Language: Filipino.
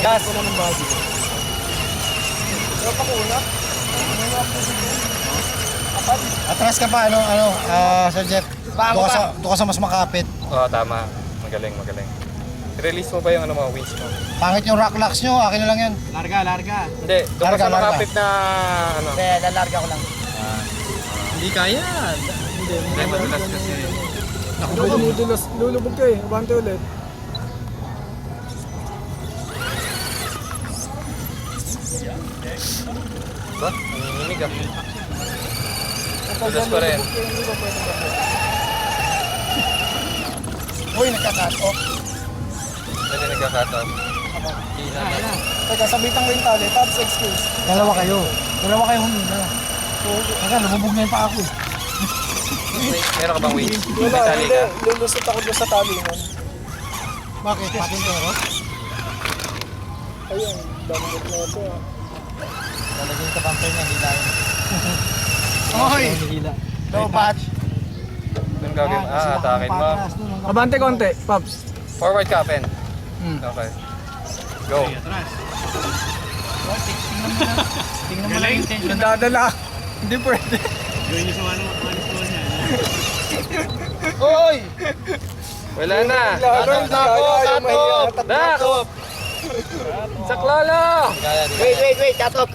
Gas. Wala ng body. Pero pakuna. Atras ka pa, Sir Jeff. Bago pa. Doon ka sa mas makapit. Oo, tama. Magaling. Release mo ba yung mga winch mo? Pangit yung rock locks nyo, akin na lang yan. Larga. Hindi, doon ka sa Larga. makapit na Hindi, lalarga ko lang. Hindi kaya. Hindi, madulas kasi. Dudulas, lulubog ka eh. Abante ulit. Ba? Nanginginig ah. Madulas pa rin. Uy, nagka-cut off. Pwede nagka-cut off. Teka, sabitan ko yung tali. Pops, excuse. Dalawa kayo humina. Teka, lumubog na yung pa ako eh. Meron ka bang winch? May Wala, tali hindi. ka? Lulusot ako doon sa tali nun. Bakit? Patintero? Ayun, damot na ito ah. Lalagyan ka bumper niya, hilahin. Oy! Low batch. Doon gagawin. Atakin mo. Abante konti, Pops. Forward ka, pen. Okay. Go. Tingnan mo lang yung tension. Nadadala. Hindi pwede. Uy! Wala na. Ayaw, Dak! Saklolo! Wait, cut off.